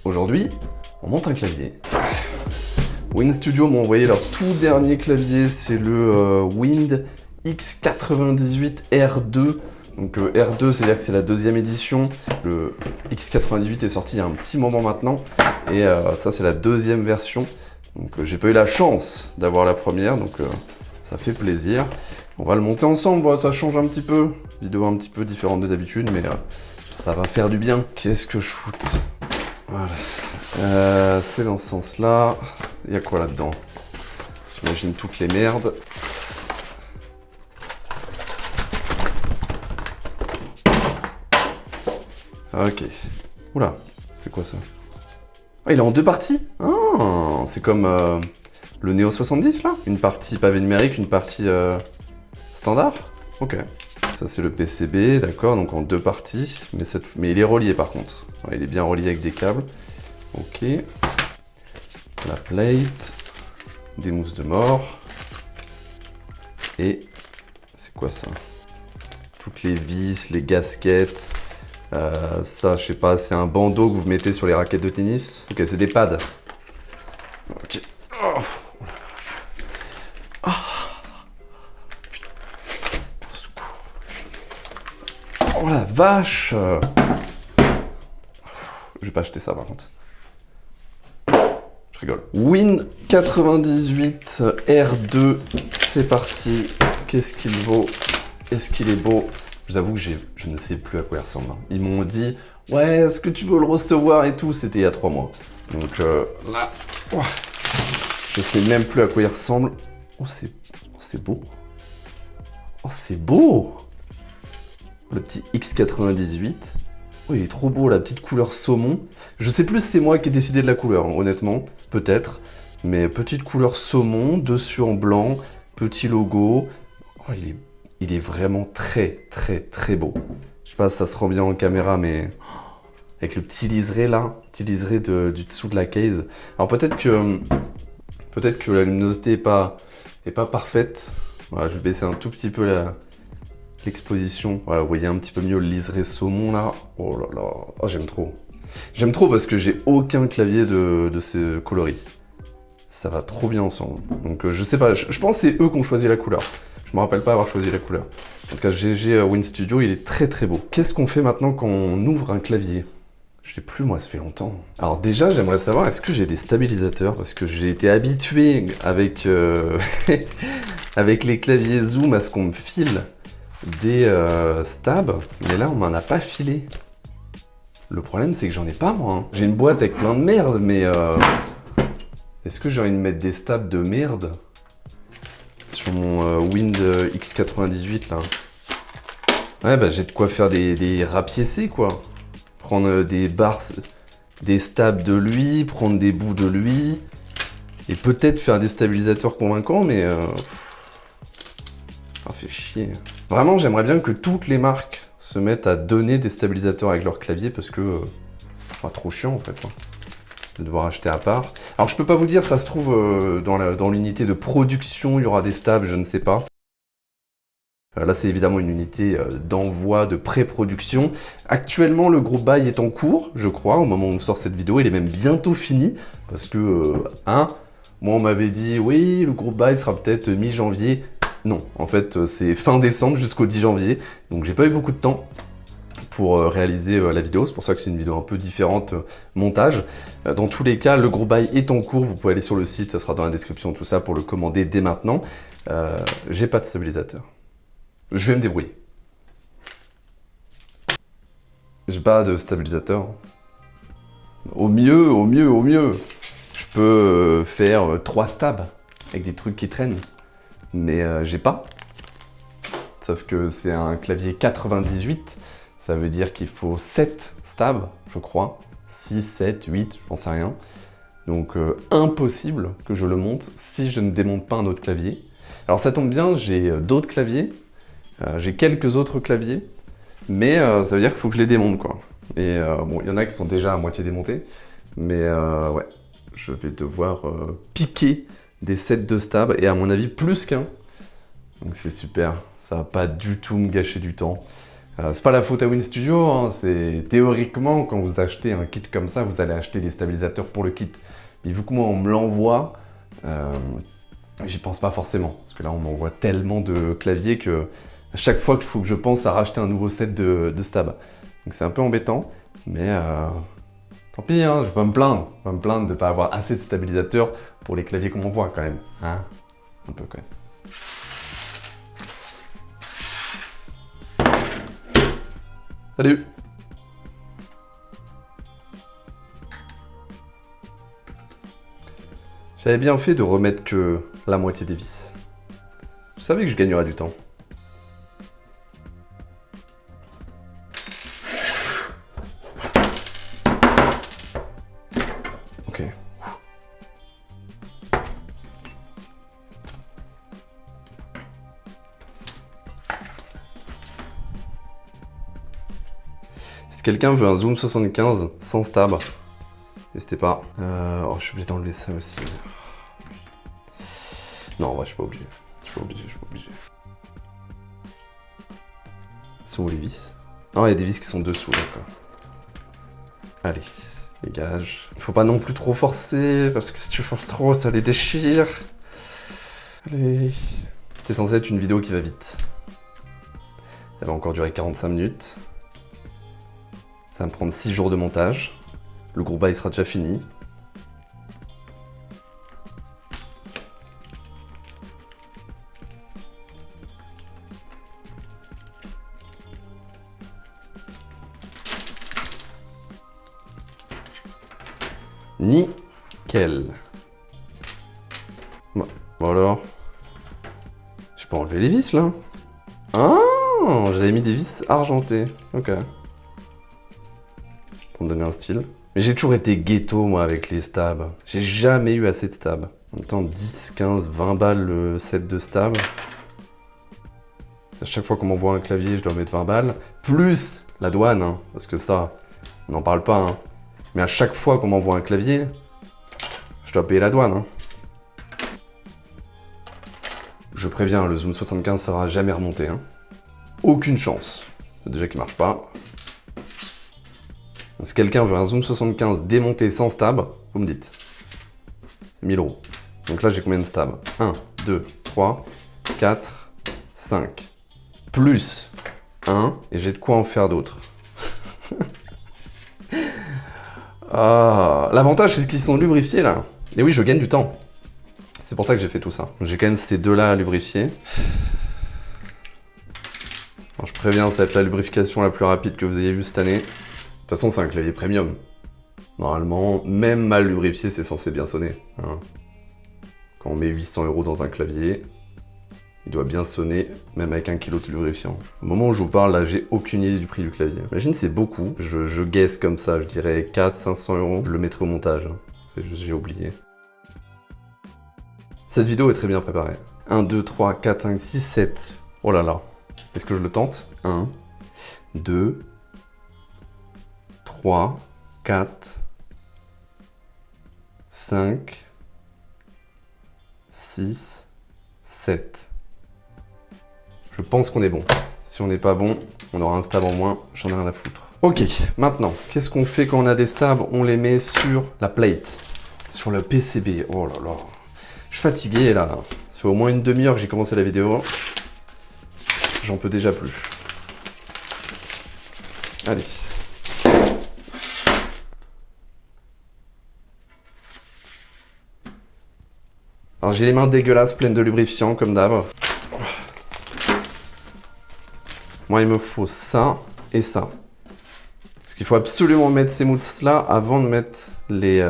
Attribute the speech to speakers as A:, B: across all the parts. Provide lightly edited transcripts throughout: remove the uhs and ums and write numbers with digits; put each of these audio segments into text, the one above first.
A: Aujourd'hui, on monte un clavier. WinStudio m'a envoyé leur tout dernier clavier, c'est le Wind X98R2. Donc R2, c'est-à-dire que c'est la deuxième édition. Le X98 est sorti il y a un petit moment maintenant. Et ça, c'est la deuxième version. Donc j'ai pas eu la chance d'avoir la première, donc ça fait plaisir. On va le monter ensemble, voilà, ça change un petit peu. Vidéo un petit peu différente de d'habitude, mais ça va faire du bien. Qu'est-ce que je foute? Voilà. C'est dans ce sens-là. Il y a quoi là-dedans? J'imagine toutes les merdes. Ok. Oula, c'est quoi ça? Ah, il est en deux parties? Ah, c'est comme le Neo 70 là? Une partie pavé numérique, une partie standard? Ok. Ça c'est le PCB, d'accord, donc en deux parties. Mais il est relié par contre. Ouais, il est bien relié avec des câbles. Ok. La plate. Des mousses de mort. Et c'est quoi ça? Toutes les vis, les gasquettes. Ça, je sais pas, c'est un bandeau que vous mettez sur les raquettes de tennis. Ok, c'est des pads. Ok. Oh, ah. Putain. Secours. Oh la vache. Je vais pas acheter ça par contre. Je rigole. Win 98 R2, c'est parti. Qu'est-ce qu'il vaut? Est-ce qu'il est beau? Je vous avoue que je ne sais plus à quoi il ressemble. Ils m'ont dit, ouais, est-ce que tu veux le recevoir et tout? C'était il y a 3 mois. Donc là, oh, je sais même plus à quoi il ressemble. Oh, c'est beau. Oh, c'est beau. Le petit X98. Oh, il est trop beau, la petite couleur saumon. Je sais plus si c'est moi qui ai décidé de la couleur, hein, honnêtement. Peut-être. Mais petite couleur saumon, dessus en blanc, petit logo. Oh, il est vraiment très beau. Je sais pas si ça se rend bien en caméra, mais avec le petit liseré là, petit liseré du dessous de la case. Alors peut-être que la luminosité est pas parfaite. Voilà, je vais baisser un tout petit peu l'exposition. Voilà, vous voyez un petit peu mieux le liseré saumon là. Oh là là, oh, j'aime trop. J'aime trop parce que j'ai aucun clavier de ces coloris. Ça va trop bien ensemble. Donc je sais pas, je pense que c'est eux qui ont choisi la couleur. Je me rappelle pas avoir choisi la couleur. En tout cas, GG WinStudio, il est très beau. Qu'est-ce qu'on fait maintenant quand on ouvre un clavier? Je sais plus, moi, ça fait longtemps. Alors déjà, j'aimerais savoir, est-ce que j'ai des stabilisateurs? Parce que j'ai été habitué avec, avec les claviers Zoom à ce qu'on me file des stabs. Mais là, on m'en a pas filé. Le problème, c'est que j'en ai pas, moi. Hein. J'ai une boîte avec plein de merde, mais... est-ce que j'ai envie de mettre des stabs de merde sur mon Wind X98 là? Ouais, bah j'ai de quoi faire des rapiécés quoi. Prendre des barres, des stabs de lui, prendre des bouts de lui, et peut-être faire des stabilisateurs convaincants, mais ça fait chier. Vraiment, j'aimerais bien que toutes les marques se mettent à donner des stabilisateurs avec leur clavier parce que trop chiant en fait. Hein. De devoir acheter à part. Alors je peux pas vous dire, ça se trouve dans l'unité de production, il y aura des stabs, je ne sais pas. Là c'est évidemment une unité d'envoi, de pré-production. Actuellement le groupe buy est en cours, je crois, au moment où on sort cette vidéo, il est même bientôt fini, parce que, moi on m'avait dit, oui, le groupe buy sera peut-être mi-janvier. Non, en fait c'est fin décembre jusqu'au 10 janvier, donc j'ai pas eu beaucoup de temps pour réaliser la vidéo, c'est pour ça que c'est une vidéo un peu différente montage. Dans tous les cas, le gros bail est en cours, vous pouvez aller sur le site, ça sera dans la description, tout ça, pour le commander dès maintenant. J'ai pas de stabilisateur. Je vais me débrouiller. J'ai pas de stabilisateur. Au mieux, je peux faire 3 stabs avec des trucs qui traînent, mais j'ai pas. Sauf que c'est un clavier 98, ça veut dire qu'il faut 7 stabs, je crois. 6, 7, 8, j'en sais rien. Donc impossible que je le monte si je ne démonte pas un autre clavier. Alors ça tombe bien, j'ai d'autres claviers, j'ai quelques autres claviers, mais ça veut dire qu'il faut que je les démonte quoi. Et bon, il y en a qui sont déjà à moitié démontés, mais ouais, je vais devoir piquer des sets de stabs, et à mon avis plus qu'un. Donc c'est super, ça va pas du tout me gâcher du temps. C'est pas la faute à WinStudio, hein, c'est théoriquement, quand vous achetez un kit comme ça, vous allez acheter des stabilisateurs pour le kit. Mais vu que moi, on me l'envoie, j'y pense pas forcément. Parce que là, on m'envoie tellement de claviers que à chaque fois qu'il faut que je pense à racheter un nouveau set de stab. Donc c'est un peu embêtant, mais tant pis, hein, je vais pas me plaindre. Je vais pas me plaindre de pas avoir assez de stabilisateurs pour les claviers qu'on m'envoie quand même. Hein, un peu quand même. Salut! J'avais bien fait de remettre que la moitié des vis. Je savais que je gagnerais du temps. Ok. Si quelqu'un veut un zoom 75 sans stab, n'hésitez pas. Oh, je suis obligé d'enlever ça aussi. Non, en vrai, je suis pas obligé. Je suis pas obligé. Sont où les vis? Ah, il y a des vis qui sont dessous, d'accord. Allez, dégage. Faut pas non plus trop forcer, parce que si tu forces trop, ça les déchire. Allez. C'est censé être une vidéo qui va vite. Elle va encore durer 45 minutes. Ça va me prendre 6 jours de montage. Le gros bail sera déjà fini. Nickel. Bon alors. Je peux enlever les vis là. Ah, j'avais mis des vis argentées. Ok. Pour me donner un style. Mais j'ai toujours été ghetto moi avec les stabs. J'ai jamais eu assez de stabs. En même temps, 10, 15, 20 balles le set de stabs. À chaque fois qu'on m'envoie un clavier, je dois mettre 20 balles. Plus la douane, hein, parce que ça, on n'en parle pas. Hein. Mais à chaque fois qu'on m'envoie un clavier, je dois payer la douane. Hein. Je préviens, le Zoom 75 sera jamais remonté. Hein. Aucune chance. Déjà qu'il marche pas. Si quelqu'un veut un Zoom 75 démonté sans stab, vous me dites. C'est 1000 €. Donc là, j'ai combien de stabs? 1, 2, 3, 4, 5. Plus 1, et j'ai de quoi en faire d'autres. Ah, l'avantage, c'est qu'ils sont lubrifiés, là. Et oui, je gagne du temps. C'est pour ça que j'ai fait tout ça. J'ai quand même ces deux-là à lubrifier. Alors, je préviens, ça va être la lubrification la plus rapide que vous ayez vue cette année. De toute façon, c'est un clavier premium. Normalement, même mal lubrifié, c'est censé bien sonner. Hein. Quand on met 800 € dans un clavier, il doit bien sonner, même avec 1 kg de lubrifiant. Au moment où je vous parle, là, j'ai aucune idée du prix du clavier. Imagine, c'est beaucoup. Je guesse comme ça, je dirais 400-500 €. Je le mettrai au montage. Hein. C'est juste, j'ai oublié. Cette vidéo est très bien préparée. 1, 2, 3, 4, 5, 6, 7. Oh là là. Est-ce que je le tente? 1, 2, 3, 4, 5, 6, 7. Je pense qu'on est bon. Si on n'est pas bon, on aura un stab en moins, j'en ai rien à foutre. Ok, maintenant, qu'est-ce qu'on fait quand on a des stabs? On les met sur la plate, sur le PCB. Oh là là. Je suis fatigué là. Ça fait au moins une demi-heure que j'ai commencé la vidéo. J'en peux déjà plus. Allez. Alors j'ai les mains dégueulasses, pleines de lubrifiant, comme d'hab. Moi, il me faut ça et ça. Parce qu'il faut absolument mettre ces mousses-là avant de mettre les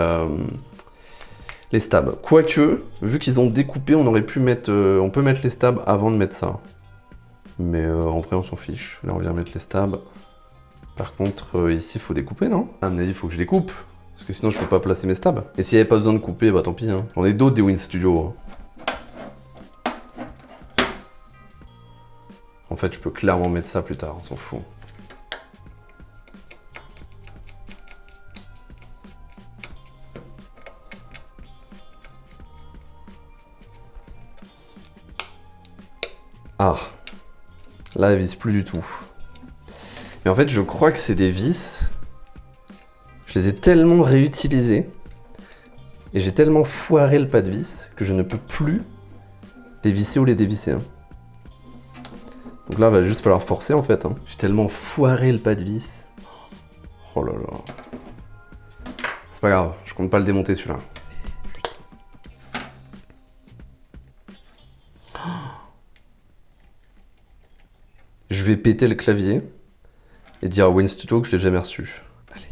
A: stabs. Quoique, vu qu'ils ont découpé, on aurait pu mettre... on peut mettre les stabs avant de mettre ça. Mais en vrai, on s'en fiche. Là, on vient mettre les stabs. Par contre, ici, il faut découper, non? À mon avis, il faut que je découpe. Parce que sinon, je peux pas placer mes stabs. Et s'il n'y avait pas besoin de couper, bah tant pis. Hein. J'en ai d'autres des WinStudio. Hein. En fait, je peux clairement mettre ça plus tard, on s'en fout. Ah, là, elle vise plus du tout. Mais en fait, je crois que c'est des vis. Je les ai tellement réutilisés. Et j'ai tellement foiré le pas de vis que je ne peux plus les visser ou les dévisser. Hein. Donc là, il va juste falloir forcer en fait. Hein. J'ai tellement foiré le pas de vis. Oh là là. C'est pas grave, je compte pas le démonter celui-là. Je vais péter le clavier et dire à WinStudio que je l'ai jamais reçu. Allez.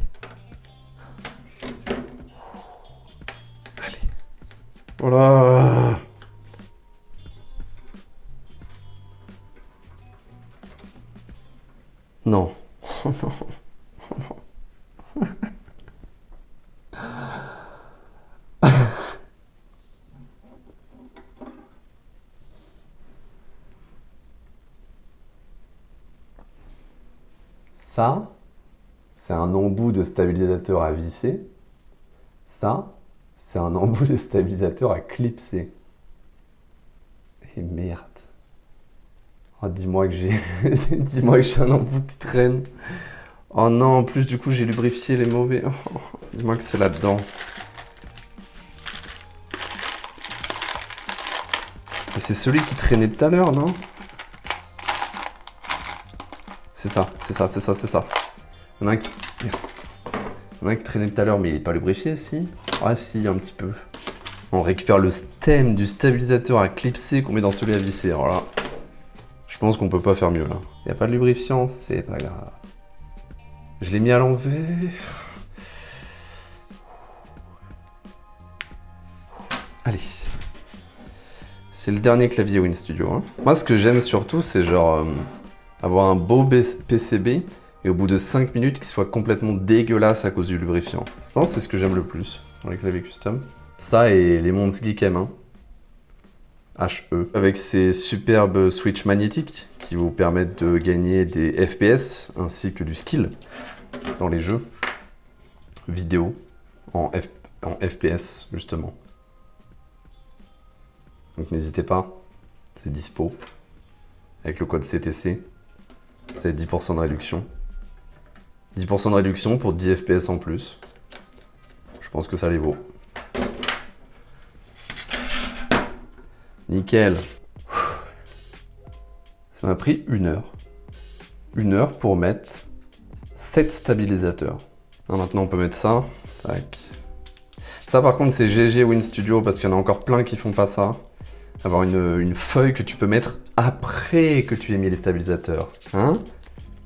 A: Allez. Voilà. Non. Oh non. Oh non. Ça, c'est un embout de stabilisateur à visser. Ça, c'est un embout de stabilisateur à clipser. Et merde. Oh, dis-moi que j'ai dis-moi que j'ai un embout qui traîne. Oh non, en plus du coup j'ai lubrifié les mauvais. Oh, dis-moi que c'est là-dedans. Et c'est celui qui traînait tout à l'heure, non? C'est ça, c'est ça, c'est ça, c'est ça. Il y en a un qui... Merde. Il y en a un qui traînait tout à l'heure, mais il n'est pas lubrifié, si? Ah si, un petit peu. On récupère le stem du stabilisateur à clipser qu'on met dans celui à visser. Alors là, je pense qu'on peut pas faire mieux là. Il n'y a pas de lubrifiant, c'est pas grave. Je l'ai mis à l'envers. Allez. C'est le dernier clavier WinStudio. Hein. Moi, ce que j'aime surtout, c'est genre avoir un beau PCB et au bout de 5 minutes, qu'il soit complètement dégueulasse à cause du lubrifiant. Je pense que c'est ce que j'aime le plus dans les claviers custom. Ça et les Mons Geek M1. HE. Avec ces superbes switches magnétiques qui vous permettent de gagner des FPS ainsi que du skill dans les jeux vidéo en FPS justement. Donc n'hésitez pas, c'est dispo. Avec le code CTC, vous avez 10% de réduction. 10% de réduction pour 10 FPS en plus. Je pense que ça les vaut. Nickel. Ça m'a pris 1 heure. 1 heure pour mettre 7 stabilisateurs. Maintenant on peut mettre ça. Tac. Ça par contre c'est GG WinStudio parce qu'il y en a encore plein qui font pas ça. Avoir une feuille que tu peux mettre après que tu aies mis les stabilisateurs. Hein?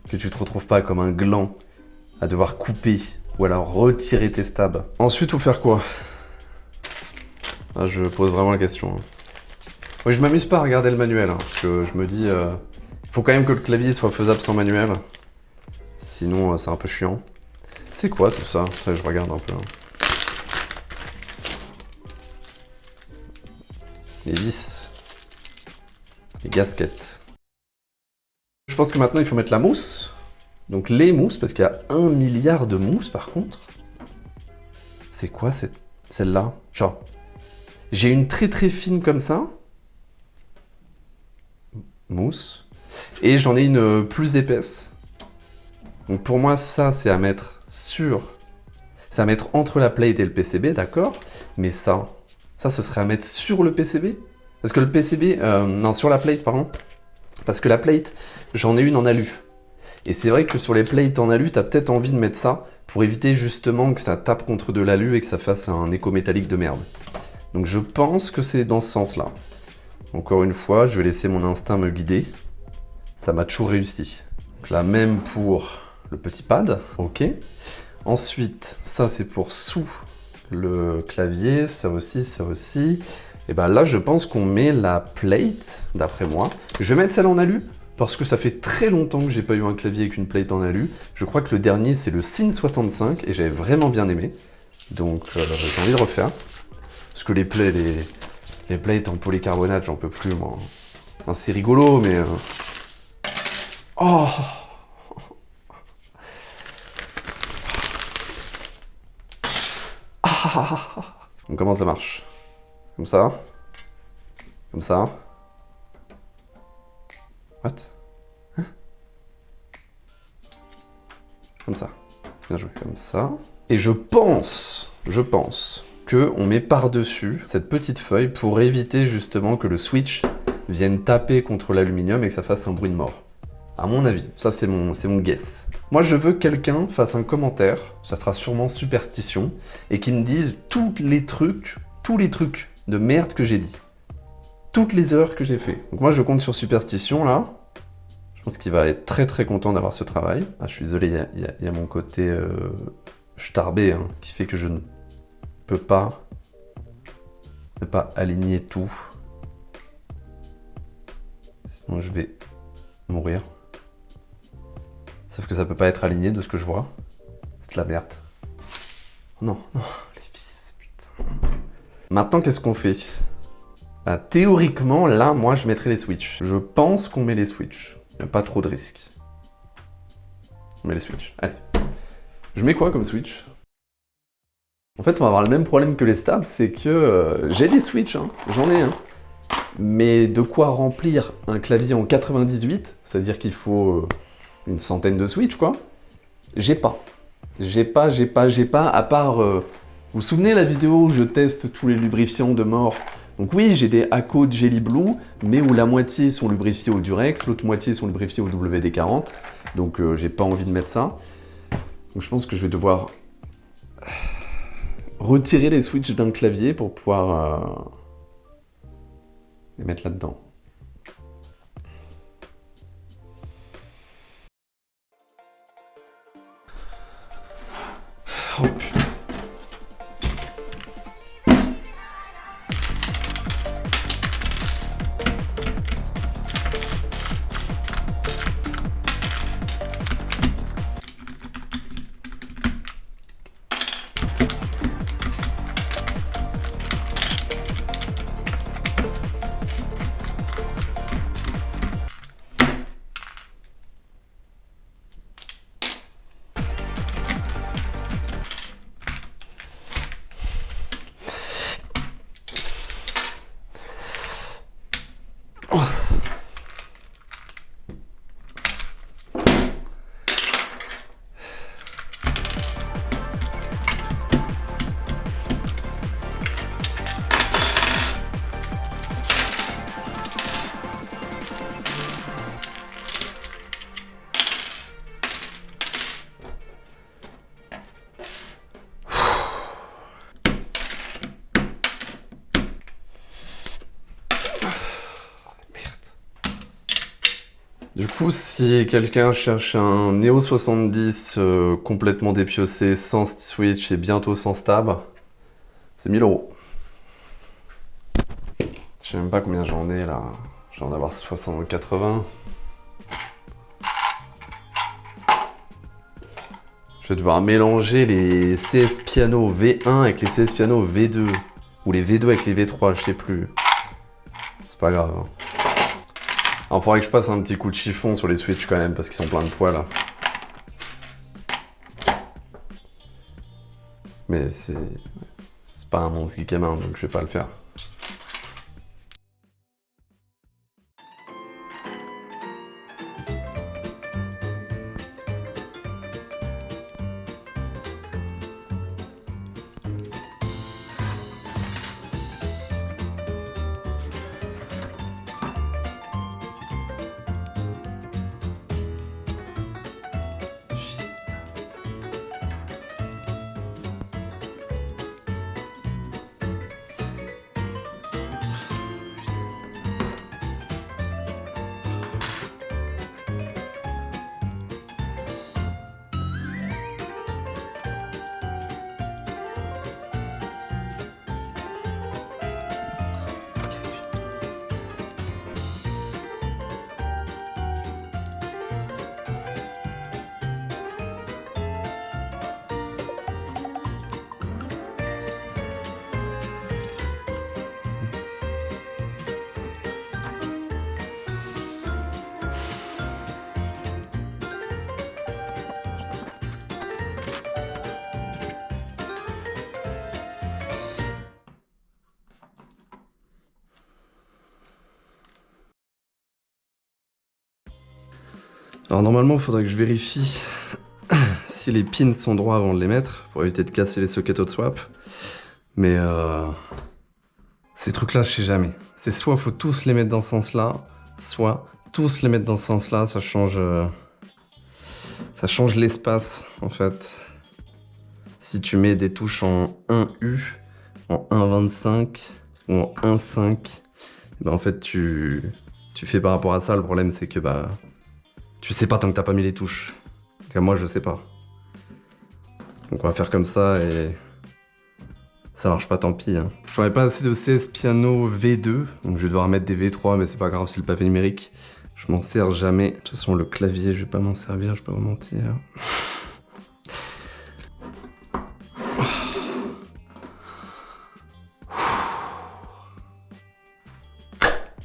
A: Que tu te retrouves pas comme un gland à devoir couper ou alors retirer tes stabs. Ensuite, faut faire quoi? Ah, je pose vraiment la question. Hein. Oui, je m'amuse pas à regarder le manuel, hein, parce que je me dis, il faut quand même que le clavier soit faisable sans manuel. Sinon, c'est un peu chiant. C'est quoi tout ça? Là, je regarde un peu. Hein. Les vis. Les gasquettes. Je pense que maintenant, il faut mettre la mousse. Donc les mousses, parce qu'il y a 1 milliard de mousses par contre. C'est quoi celle-là? Genre, j'ai une très très fine comme ça. Mousse. Et j'en ai une plus épaisse. Donc pour moi, ça, c'est à mettre sur... C'est à mettre entre la plate et le PCB, d'accord? Mais ça, ce serait à mettre sur le PCB? Parce que le PCB... non, sur la plate, pardon. Parce que la plate, j'en ai une en alu. Et c'est vrai que sur les plates en alu, t'as peut-être envie de mettre ça pour éviter justement que ça tape contre de l'alu et que ça fasse un écho métallique de merde. Donc je pense que c'est dans ce sens-là. Encore une fois, je vais laisser mon instinct me guider. Ça m'a toujours réussi. Donc la même pour le petit pad, ok. Ensuite, ça c'est pour sous le clavier, ça aussi, ça aussi. Et ben là, je pense qu'on met la plate, d'après moi. Je vais mettre celle en alu. Parce que ça fait très longtemps que j'ai pas eu un clavier avec une plate en alu. Je crois que le dernier c'est le Sin 65 et j'avais vraiment bien aimé. Donc j'ai envie de refaire. Parce que les plates en polycarbonate, j'en peux plus moi. Enfin, c'est rigolo mais... Oh! Ah! Donc comment ça marche? Comme ça? Comme ça? What? Hein? Comme ça. Bien joué, comme ça. Et je pense que on met par-dessus cette petite feuille pour éviter justement que le switch vienne taper contre l'aluminium et que ça fasse un bruit de mort. À mon avis, ça c'est mon guess. Moi je veux que quelqu'un fasse un commentaire, ça sera sûrement superstition, et qu'il me dise tous les trucs de merde que j'ai dit. Toutes les erreurs que j'ai fait. Donc moi je compte sur superstition là. Je pense qu'il va être très très content d'avoir ce travail. Ah, je suis désolé, il y a mon côté starbé hein, qui fait que je ne peux pas ne pas aligner tout. Sinon je vais mourir. Sauf que ça peut pas être aligné de ce que je vois. C'est de la merde. Non, non, les vis, putain. Maintenant, qu'est-ce qu'on fait? Bah, théoriquement, là, moi, je mettrais les switches. Je pense qu'on met les switches. Il n'y a pas trop de risques. On met les switches. Allez. Je mets quoi comme switch? En fait, on va avoir le même problème que les stabs, c'est que j'ai des switches, hein. J'en ai un. Mais de quoi remplir un clavier en 98, c'est-à-dire qu'il faut une centaine de switches, quoi. J'ai pas, à part... vous vous souvenez la vidéo où je teste tous les lubrifiants de mort? Donc oui, j'ai des ACO de Jelly Blue, mais où la moitié sont lubrifiés au Durex, l'autre moitié sont lubrifiés au WD-40, donc j'ai pas envie de mettre ça. Donc je pense que je vais devoir retirer les switches d'un clavier pour pouvoir les mettre là-dedans. Oh putain. Du coup, si quelqu'un cherche un Neo 70 complètement dépiossé, sans switch et bientôt sans stab, c'est 1000 €. Je sais même pas combien j'en ai là. Je vais en avoir 60, 80. Je vais devoir mélanger les CS Piano V1 avec les CS Piano V2. Ou les V2 avec les V3, je sais plus. C'est pas grave. Hein. Alors, faudrait que je passe un petit coup de chiffon sur les switches quand même, parce qu'ils sont pleins de poils là. Mais c'est pas un monstre geek à main, donc je vais pas le faire. Alors normalement, il faudrait que je vérifie si les pins sont droits avant de les mettre, pour éviter de casser les sockets hot swap. Mais ces trucs-là, je sais jamais. C'est soit faut tous les mettre dans ce sens-là, soit tous les mettre dans ce sens-là, ça change l'espace, en fait. Si tu mets des touches en 1U, en 1.25 ou en 1.5, ben en fait, tu fais par rapport à ça. Le problème, c'est que bah, tu sais pas tant que t'as pas mis les touches. Moi, je sais pas. Donc on va faire comme ça et ça marche pas, tant pis. Hein. J'en ai pas assez de CS piano V2, donc je vais devoir mettre des V3, mais c'est pas grave, c'est le pavé numérique. Je m'en sers jamais. De toute façon, le clavier, je vais pas m'en servir, je vais pas vous mentir.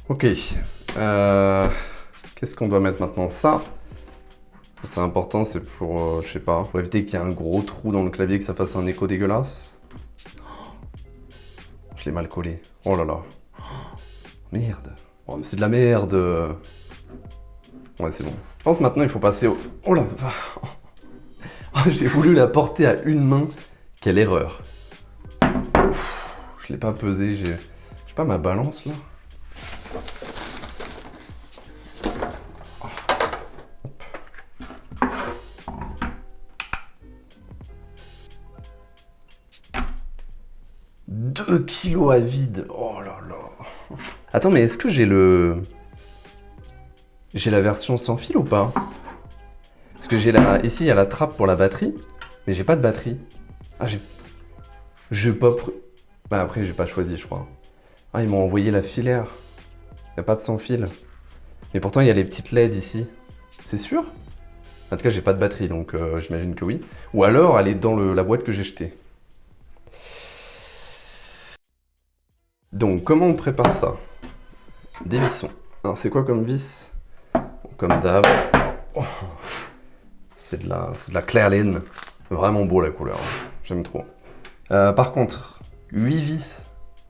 A: Ok. Qu'est-ce qu'on doit mettre maintenant? Ça, c'est important, c'est pour, je sais pas, pour éviter qu'il y ait un gros trou dans le clavier, que ça fasse un écho dégueulasse. Je l'ai mal collé. Oh là là. Merde. Oh, mais c'est de la merde. Ouais, c'est bon. Je pense maintenant il faut passer au... Oh là. Oh, j'ai voulu la porter à une main. Quelle erreur. Je l'ai pas pesé. J'ai pas ma balance là. Deux kilos à vide. Oh là là. Attends, mais est-ce que j'ai la version sans fil ou pas? Parce que j'ai la... Ici, il y a la trappe pour la batterie, mais j'ai pas de batterie. Ah, j'ai pas... Bah après, j'ai pas choisi, je crois. Ah, ils m'ont envoyé la filaire. Il n'y a pas de sans fil. Mais pourtant, il y a les petites LED ici. C'est sûr? En tout cas, j'ai pas de batterie, donc j'imagine que oui. Ou alors, elle est dans la boîte que j'ai jetée. Donc, comment on prépare ça? Des vissons. Alors, c'est quoi comme vis? Comme d'hab. Oh. C'est de la claire laine. Vraiment beau la couleur. J'aime trop. Par contre, 8 vis.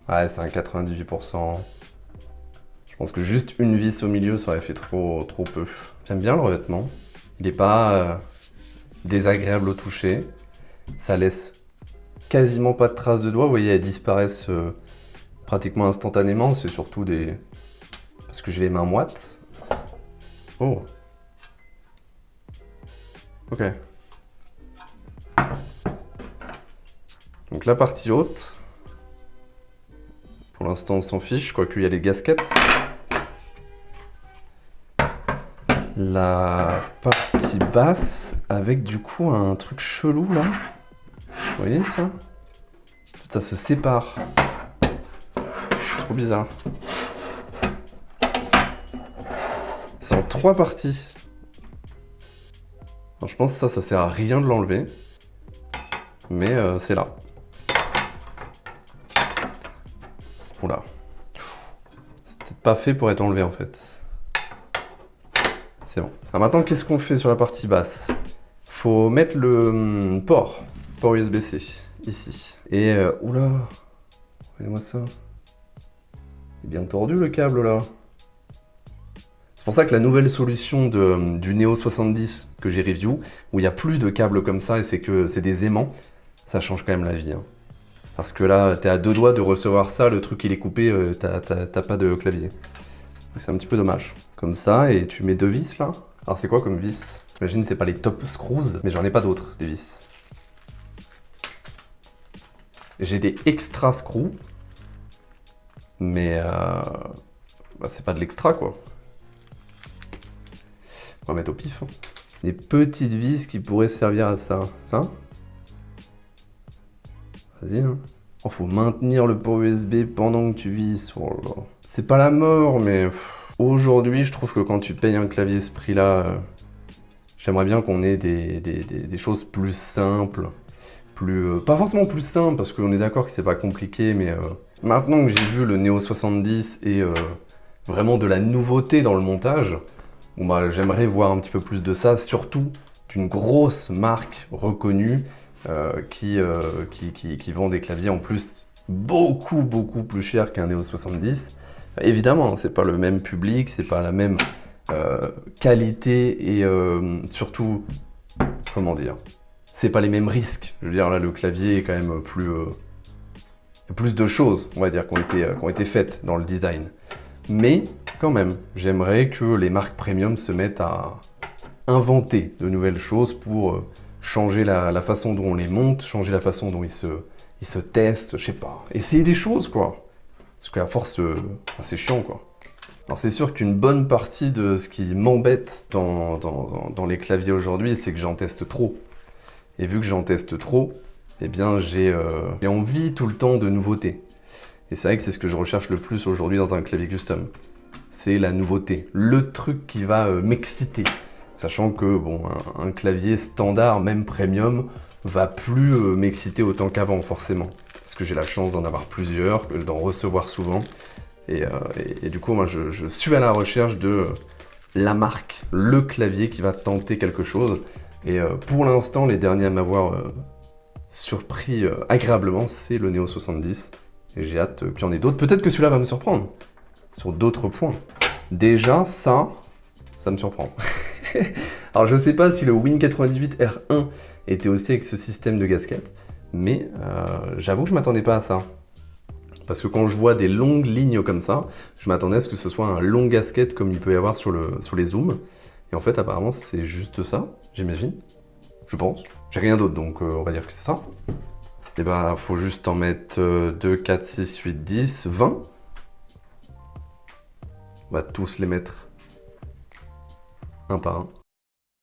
A: Ouais, c'est un 98%. Je pense que juste une vis au milieu, ça aurait fait trop peu. J'aime bien le revêtement. Il n'est pas désagréable au toucher. Ça laisse quasiment pas de traces de doigts. Vous voyez, elles disparaissent pratiquement instantanément. C'est surtout des... Parce que j'ai les mains moites. Oh. Ok. Donc la partie haute, pour l'instant on s'en fiche, quoique il y a les gaskettes. La partie basse, avec du coup un truc chelou là. Vous voyez ça? Ça se sépare. C'est trop bizarre. C'est en 3 parties. Alors, je pense que ça sert à rien de l'enlever. Mais c'est là. Oula. C'est peut-être pas fait pour être enlevé en fait. C'est bon. Alors maintenant, qu'est-ce qu'on fait sur la partie basse? Faut mettre le port USB-C, ici. Et oula. Regardez-moi ça. Il est bien tordu le câble là. C'est pour ça que la nouvelle solution du Neo 70 que j'ai review, où il n'y a plus de câbles comme ça et c'est des aimants, ça change quand même la vie. Hein. Parce que là, t'es à 2 doigts de recevoir ça, le truc il est coupé, t'as pas de clavier. C'est un petit peu dommage. Comme ça, et tu mets 2 vis là. Alors c'est quoi comme vis? J'imagine c'est pas les top screws, mais j'en ai pas d'autres, des vis. J'ai des extra screws, mais bah, c'est pas de l'extra quoi. On va mettre au pif. Hein. Des petites vis qui pourraient servir à ça. Ça? Vas-y. Hein. Oh, faut maintenir le port USB pendant que tu visses. Oh là là. C'est pas la mort, mais aujourd'hui, je trouve que quand tu payes un clavier ce prix-là, j'aimerais bien qu'on ait des choses plus simples. Pas forcément plus simples, parce qu'on est d'accord que c'est pas compliqué, mais maintenant que j'ai vu le Neo 70 et vraiment de la nouveauté dans le montage, bon, bah, j'aimerais voir un petit peu plus de ça, surtout d'une grosse marque reconnue qui vend des claviers en plus beaucoup plus cher qu'un Neo 70. Évidemment, c'est pas le même public, c'est pas la même qualité et surtout, comment dire, c'est pas les mêmes risques. Je veux dire, là, le clavier est quand même plus... il y a plus de choses, on va dire, qui ont été faites dans le design. Mais, quand même, j'aimerais que les marques premium se mettent à inventer de nouvelles choses pour changer la façon dont on les monte, changer la façon dont ils se testent, je sais pas. Essayer des choses, quoi. Parce qu'à force, c'est chiant, quoi. Alors c'est sûr qu'une bonne partie de ce qui m'embête dans les claviers aujourd'hui, c'est que j'en teste trop. Et vu que j'en teste trop, eh bien j'ai envie tout le temps de nouveautés. Et c'est vrai que c'est ce que je recherche le plus aujourd'hui dans un clavier custom. C'est la nouveauté, le truc qui va m'exciter. Sachant que bon, un clavier standard, même premium, va plus m'exciter autant qu'avant forcément. Parce que j'ai la chance d'en avoir plusieurs, d'en recevoir souvent. Et du coup, moi, je suis à la recherche de la marque, le clavier qui va tenter quelque chose. Et pour l'instant, les derniers à m'avoir surpris agréablement, c'est le Neo 70. Et j'ai hâte qu'il y en ait d'autres. Peut-être que celui-là va me surprendre sur d'autres points. Déjà, ça me surprend. Alors, je sais pas si le Win98 R1 était aussi avec ce système de gasket, mais j'avoue que je m'attendais pas à ça. Parce que quand je vois des longues lignes comme ça, je m'attendais à ce que ce soit un long gasket comme il peut y avoir sur les zooms. Et en fait, apparemment, c'est juste ça, j'imagine. Je pense. J'ai rien d'autre, donc on va dire que c'est ça. Et bah, faut juste en mettre 2, 4, 6, 8, 10, 20. On va tous les mettre un par un.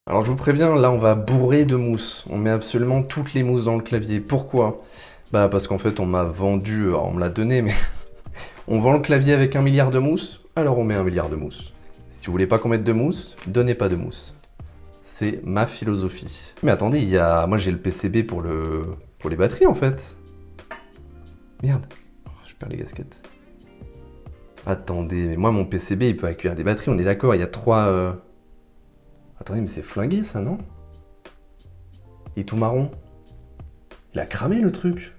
A: Alors je vous préviens, là on va bourrer de mousse. On met absolument toutes les mousses dans le clavier. Pourquoi ? Bah parce qu'en fait on m'a vendu, alors on me l'a donné, mais on vend le clavier avec 1 milliard de mousse, alors on met 1 milliard de mousse. Si vous voulez pas qu'on mette de mousse, donnez pas de mousse. C'est ma philosophie. Mais attendez, moi j'ai le PCB pour les batteries en fait. Merde, je perds les gasquettes. Attendez, mais moi mon PCB il peut accueillir des batteries, on est d'accord, il y a 3... Attendez, mais c'est flingué ça, non? Il est tout marron. Il a cramé le truc.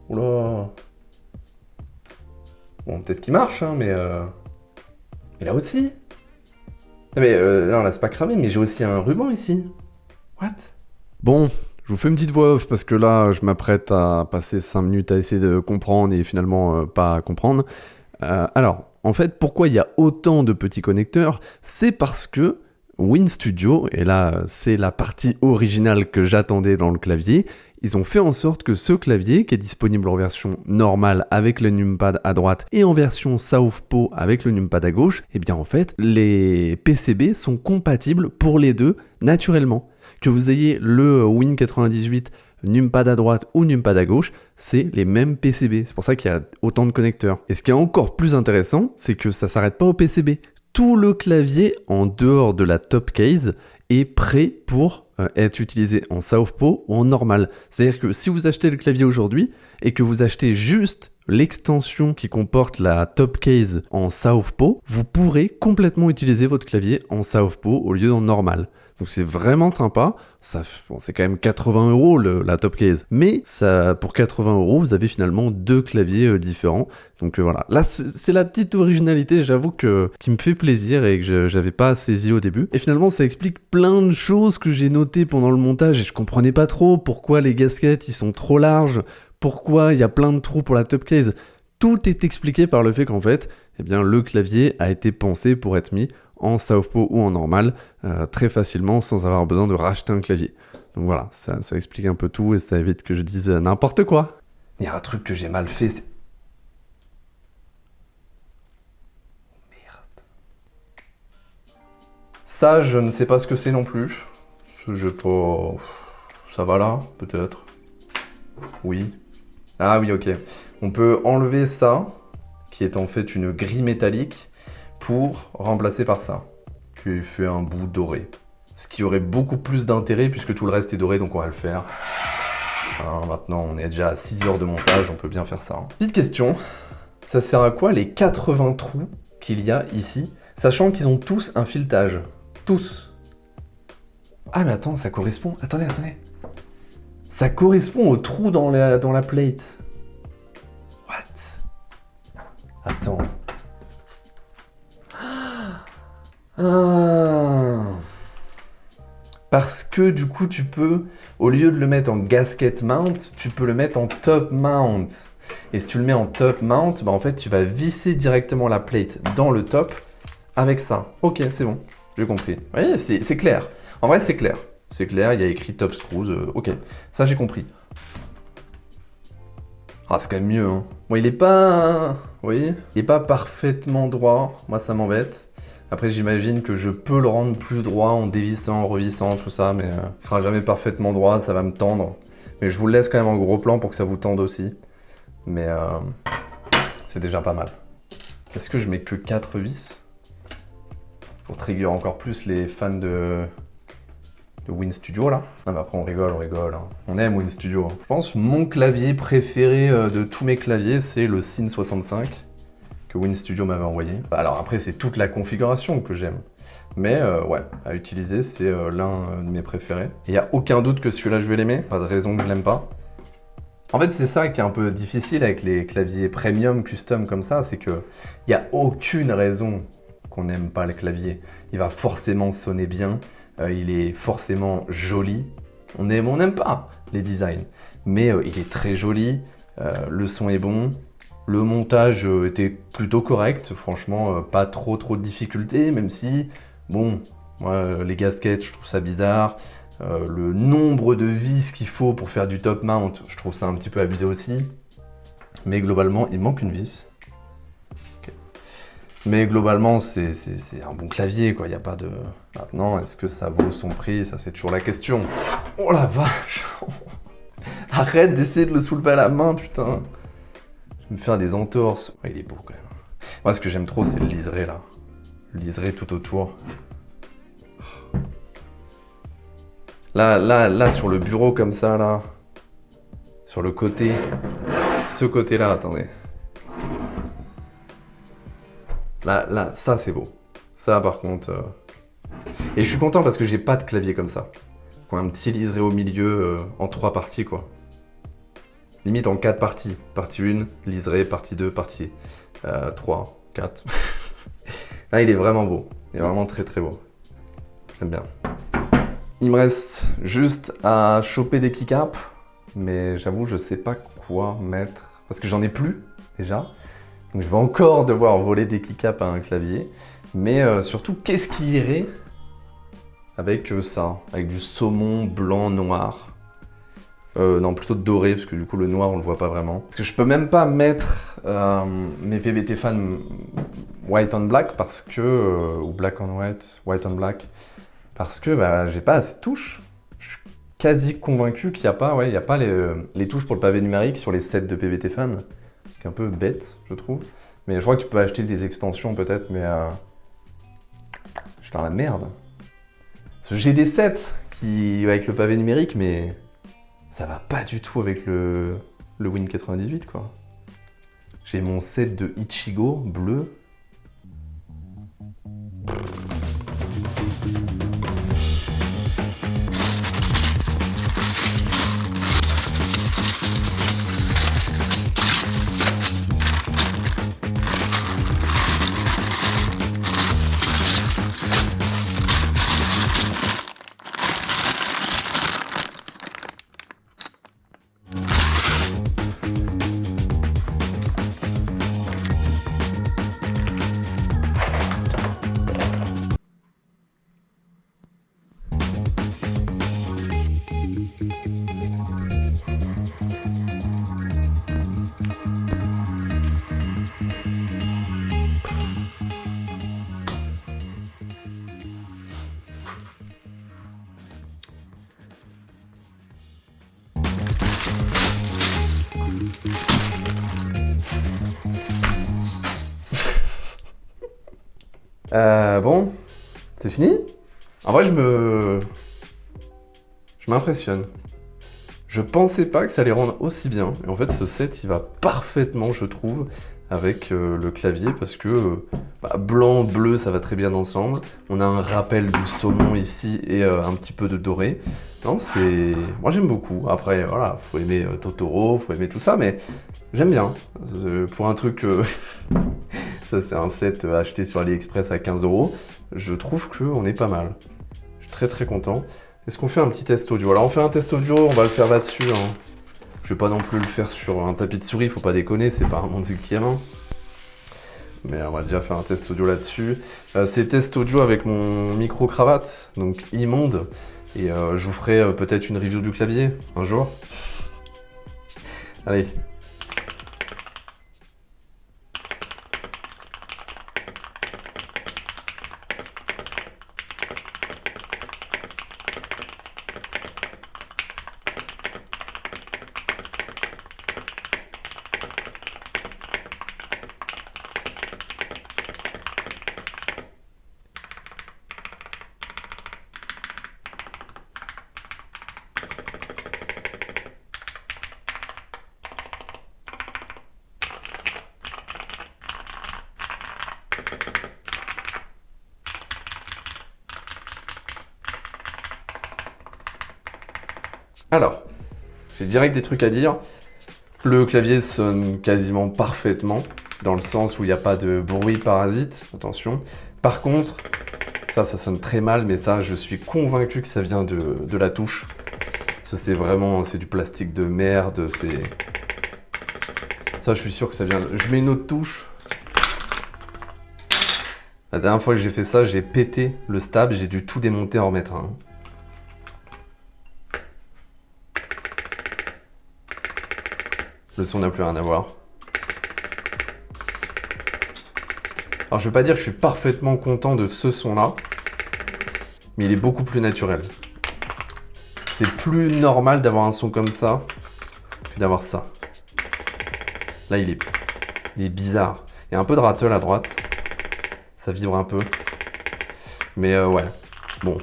A: Oula. Bon, peut-être qu'il marche, hein, mais... Et là aussi. Non, mais non, là c'est pas cramé, mais j'ai aussi un ruban ici. What? Bon, je vous fais une petite voix off parce que là, je m'apprête à passer 5 minutes à essayer de comprendre et finalement pas comprendre. Alors, en fait, pourquoi il y a autant de petits connecteurs? C'est parce que WinStudio, et là c'est la partie originale que j'attendais dans le clavier, ils ont fait en sorte que ce clavier, qui est disponible en version normale avec le numpad à droite et en version Southpaw avec le numpad à gauche, eh bien en fait, les PCB sont compatibles pour les deux naturellement. Que vous ayez le Win98 numpad à droite ou numpad à gauche, c'est les mêmes PCB. C'est pour ça qu'il y a autant de connecteurs. Et ce qui est encore plus intéressant, c'est que ça s'arrête pas au PCB. Tout le clavier en dehors de la top case est prêt pour être utilisé en Southpaw ou en normal. C'est-à-dire que si vous achetez le clavier aujourd'hui et que vous achetez juste l'extension qui comporte la top case en Southpaw, vous pourrez complètement utiliser votre clavier en Southpaw au lieu d'en normal. Donc c'est vraiment sympa, c'est quand même 80 € la top case, mais ça, pour 80 €, vous avez finalement deux claviers différents. Donc voilà, là c'est la petite originalité, j'avoue qui me fait plaisir et que j'avais pas saisi au début. Et finalement ça explique plein de choses que j'ai notées pendant le montage et je comprenais pas trop pourquoi les gasquettes ils sont trop larges, pourquoi il y a plein de trous pour la top case. Tout est expliqué par le fait qu'en fait, eh bien, le clavier a été pensé pour être mis en Southpaw ou en normal très facilement sans avoir besoin de racheter un clavier. Donc voilà, ça explique un peu tout et ça évite que je dise n'importe quoi. Il y a un truc que j'ai mal fait, c'est... Merde. Ça, je ne sais pas ce que c'est non plus. Je pas... Ça va là, peut-être. Oui. Ah oui, ok. On peut enlever ça, qui est en fait une grille métallique, pour remplacer par ça, qui fait un bout doré. Ce qui aurait beaucoup plus d'intérêt puisque tout le reste est doré, donc on va le faire. Hein, maintenant, on est déjà à 6 heures de montage, on peut bien faire ça. Hein. Petite question, ça sert à quoi les 80 trous qu'il y a ici, sachant qu'ils ont tous un filetage? Tous. Ah mais attends, ça correspond... Attendez. Ça correspond au trou dans la plate. What? Attends. Ah. Parce que du coup, tu peux, au lieu de le mettre en gasket mount, tu peux le mettre en top mount. Et si tu le mets en top mount, bah en fait, tu vas visser directement la plate dans le top avec ça. Ok, c'est bon, j'ai compris. Vous voyez, c'est clair. En vrai, c'est clair. C'est clair, il y a écrit top screws. Ok, ça j'ai compris. Ah, c'est quand même mieux, hein. Bon, il est pas... Oui, il est pas parfaitement droit. Moi, ça m'embête. Après, j'imagine que je peux le rendre plus droit en dévissant, en revissant, tout ça, mais il sera jamais parfaitement droit, ça va me tendre. Mais je vous le laisse quand même en gros plan pour que ça vous tende aussi. Mais c'est déjà pas mal. Est-ce que je mets que 4 vis pour trigger encore plus les fans de WinStudio là? Non mais après on rigole, hein. On aime WinStudio. Je pense que mon clavier préféré de tous mes claviers, c'est le Sin 65 que WinStudio m'avait envoyé. Alors après, c'est toute la configuration que j'aime. Mais ouais, à utiliser, c'est l'un de mes préférés. Il n'y a aucun doute que celui-là, je vais l'aimer. Pas de raison que je l'aime pas. En fait, c'est ça qui est un peu difficile avec les claviers premium, custom comme ça, c'est que il n'y a aucune raison qu'on n'aime pas le clavier. Il va forcément sonner bien, il est forcément joli. On n'aime pas les designs, mais il est très joli, le son est bon. Le montage était plutôt correct, franchement, pas trop de difficultés, même si, bon, moi, les gaskets, je trouve ça bizarre. Le nombre de vis qu'il faut pour faire du top mount, je trouve ça un petit peu abusé aussi. Mais globalement, il manque une vis. Okay. Mais globalement, c'est un bon clavier, quoi. Il n'y a pas de... Maintenant, est-ce que ça vaut son prix? Ça, c'est toujours la question. Oh la vache! Arrête d'essayer de le soulever à la main, putain! Me faire des entorses. Ouais, il est beau quand même. Moi, ce que j'aime trop, c'est le liseré là. Le liseré tout autour. Là, sur le bureau comme ça, là. Sur le côté. Ce côté-là, attendez. Là, ça c'est beau. Ça, par contre... Et je suis content parce que j'ai pas de clavier comme ça. Un petit liseré au milieu, en 3 parties, quoi. Limite en 4 parties. Partie 1, liseré, partie 2, partie 3, 4. Là, il est vraiment beau. Il est vraiment très très beau. J'aime bien. Il me reste juste à choper des keycaps. Mais j'avoue, je sais pas quoi mettre. Parce que j'en ai plus, déjà. Donc je vais encore devoir voler des keycaps à un clavier. Mais surtout, qu'est-ce qui irait avec ça? Avec du saumon blanc noir. Non, plutôt doré, parce que du coup le noir on le voit pas vraiment. Parce que je peux même pas mettre mes PBT Fan white on black parce que... ou black on white, white on black. Parce que bah, j'ai pas assez de touches. Je suis quasi convaincu qu'il n'y a pas, ouais, il y a pas les touches pour le pavé numérique sur les sets de PBT Fan. C'est un peu bête, je trouve. Mais je crois que tu peux acheter des extensions peut-être, mais... je suis dans la merde. Parce que j'ai des sets qui... avec le pavé numérique, mais... ça va pas du tout avec le Win98, quoi. J'ai mon set de Ichigo bleu. Bon, c'est fini. En vrai, je m'impressionne. Je pensais pas que ça allait rendre aussi bien. Et en fait, ce set, il va parfaitement, je trouve, avec le clavier, parce que blanc, bleu, ça va très bien ensemble. On a un rappel du saumon ici et un petit peu de doré. Non, c'est... Moi, j'aime beaucoup. Après, voilà, faut aimer Totoro, faut aimer tout ça, mais j'aime bien. Pour un truc... ça, c'est un set acheté sur AliExpress à 15 €. Je trouve qu'on est pas mal. Je suis très très content. Est-ce qu'on fait un petit test audio? Alors on fait un test audio, on va le faire là-dessus. Hein. Je vais pas non plus le faire sur un tapis de souris, faut pas déconner, c'est pas un monde qui est main. Mais on va déjà faire un test audio là-dessus. C'est test audio avec mon micro-cravate, donc immonde. Et je vous ferai peut-être une review du clavier un jour. Allez. Alors, j'ai direct des trucs à dire. Le clavier sonne quasiment parfaitement, dans le sens où il n'y a pas de bruit parasite, attention. Par contre, ça sonne très mal, mais ça, je suis convaincu que ça vient de la touche. C'est vraiment, c'est du plastique de merde, c'est... Ça, je suis sûr que ça vient... Je mets une autre touche. La dernière fois que j'ai fait ça, j'ai pété le stab, j'ai dû tout démonter et en remettre un. Le son n'a plus rien à voir. Alors je vais pas dire que je suis parfaitement content de ce son-là, mais il est beaucoup plus naturel. C'est plus normal d'avoir un son comme ça que d'avoir ça. Là il est bizarre. Il y a un peu de rattle à droite. Ça vibre un peu. Mais ouais, bon.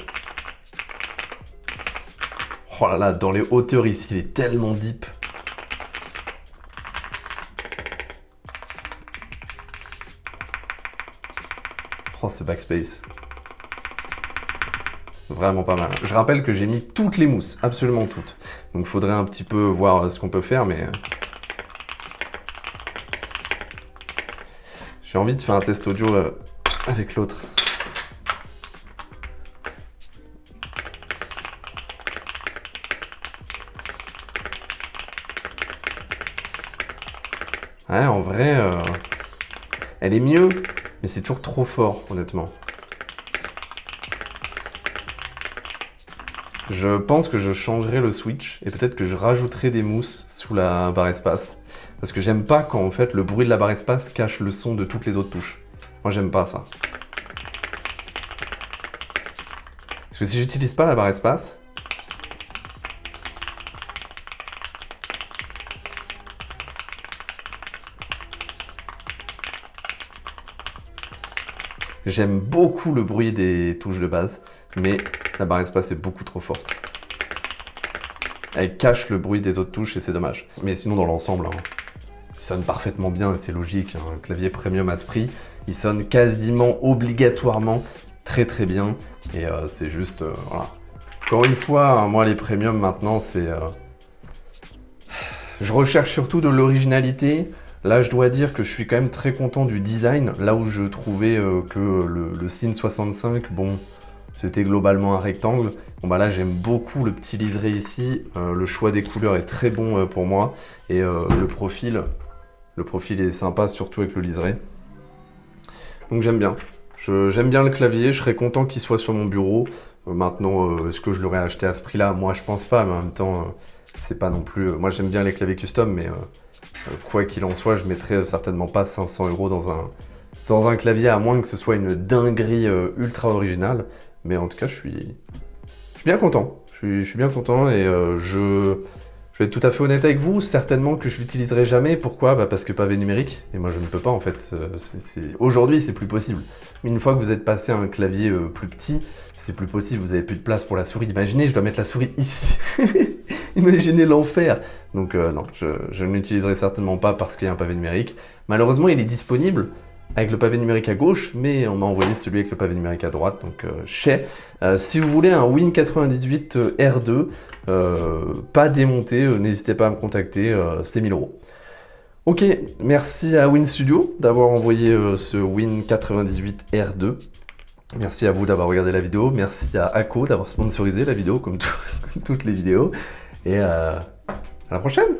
A: Oh là là, dans les hauteurs ici, il est tellement deep. Oh, ce backspace. Vraiment pas mal. Je rappelle que j'ai mis toutes les mousses, absolument toutes. Donc il faudrait un petit peu voir ce qu'on peut faire, mais... J'ai envie de faire un test audio avec l'autre. Ouais, en vrai, elle est mieux, mais c'est toujours trop fort, honnêtement. Je pense que je changerai le switch et peut-être que je rajouterai des mousses sous la barre espace. Parce que j'aime pas quand en fait le bruit de la barre espace cache le son de toutes les autres touches. Moi j'aime pas ça. Parce que si j'utilise pas la barre espace, j'aime beaucoup le bruit des touches de base, mais la barre espace est beaucoup trop forte. Elle cache le bruit des autres touches et c'est dommage. Mais sinon dans l'ensemble, hein, il sonne parfaitement bien et c'est logique. Hein, un clavier premium à ce prix, il sonne quasiment obligatoirement très très bien. Et c'est juste, voilà. Encore une fois, hein, moi les premiums maintenant, c'est... Je recherche surtout de l'originalité. Là, je dois dire que je suis quand même très content du design. Là où je trouvais que le Cine 65, bon, c'était globalement un rectangle. Bon bah là, j'aime beaucoup le petit liseré ici. Le choix des couleurs est très bon pour moi. Et le profil est sympa, surtout avec le liseré. Donc j'aime bien. J'aime bien le clavier, je serais content qu'il soit sur mon bureau. Maintenant, est-ce que je l'aurais acheté à ce prix-là? Moi, je pense pas, mais en même temps, c'est pas non plus... moi, j'aime bien les claviers custom, mais quoi qu'il en soit, je mettrais certainement pas 500 € dans un clavier, à moins que ce soit une dinguerie ultra originale. Mais en tout cas, je suis bien content. Je suis bien content et je vais être tout à fait honnête avec vous, certainement que je l'utiliserai jamais. Pourquoi? Bah parce que pavé numérique, et moi je ne peux pas en fait. Aujourd'hui c'est plus possible. Mais une fois que vous êtes passé à un clavier plus petit, c'est plus possible, vous avez plus de place pour la souris. Imaginez, je dois mettre la souris ici. Imaginez l'enfer. Donc non, je ne l'utiliserai certainement pas parce qu'il y a un pavé numérique. Malheureusement il est disponible avec le pavé numérique à gauche, mais on m'a envoyé celui avec le pavé numérique à droite, donc si vous voulez un Win98 R2, pas démonté, n'hésitez pas à me contacter, c'est 1000 €. Ok, merci à Win Studio d'avoir envoyé ce Win98 R2. Merci à vous d'avoir regardé la vidéo. Merci à Ako d'avoir sponsorisé la vidéo, comme toutes les vidéos. Et à la prochaine!